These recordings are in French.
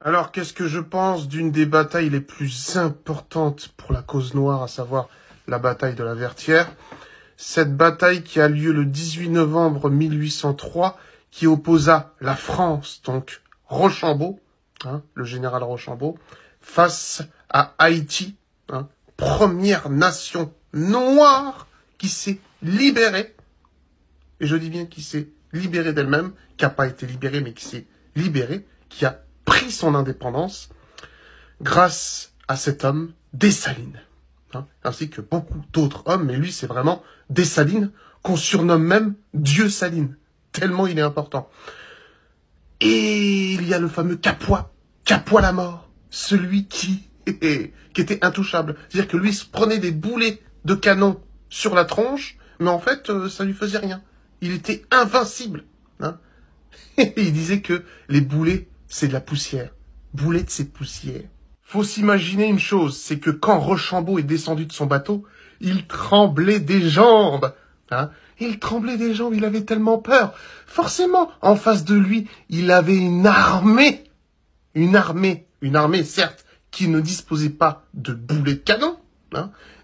Alors, qu'est-ce que je pense d'une des batailles les plus importantes pour la cause noire, à savoir la bataille de la Vertière? Cette bataille qui a lieu le 18 novembre 1803, qui opposa la France, donc Rochambeau, le général Rochambeau, face à Haïti, première nation noire qui s'est libérée, et je dis bien qui s'est libérée d'elle-même, qui n'a pas été libérée, mais qui s'est libérée, qui a pris son indépendance grâce à cet homme, Dessalines, ainsi que beaucoup d'autres hommes, mais lui c'est vraiment Dessalines, qu'on surnomme même Dieu Saline, tellement il est important. Et il y a le fameux Capois la mort, celui qui était intouchable. C'est-à-dire que lui se prenait des boulets de canon sur la tronche, mais en fait, ça lui faisait rien. Il était invincible. Et il disait que les boulets, c'est de la poussière. Boulet, c'est poussière. Faut s'imaginer une chose, c'est que quand Rochambeau est descendu de son bateau, il tremblait des jambes. Il tremblait des jambes, il avait tellement peur. Forcément, en face de lui, il avait une armée. Une armée, certes, qui ne disposait pas de boulets de canon,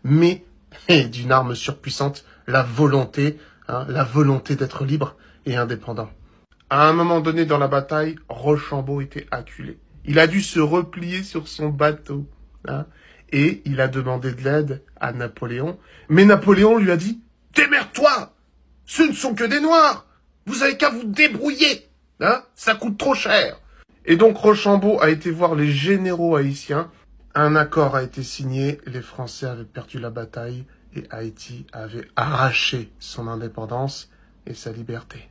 mais d'une arme surpuissante, la volonté d'être libre et indépendant. À un moment donné dans la bataille, Rochambeau était acculé. Il a dû se replier sur son bateau. Et il a demandé de l'aide à Napoléon. Mais Napoléon lui a dit « Démerde-toi! Ce ne sont que des Noirs! Vous avez qu'à vous débrouiller! Ça coûte trop cher !» Et donc Rochambeau a été voir les généraux haïtiens. Un accord a été signé, les Français avaient perdu la bataille et Haïti avait arraché son indépendance et sa liberté.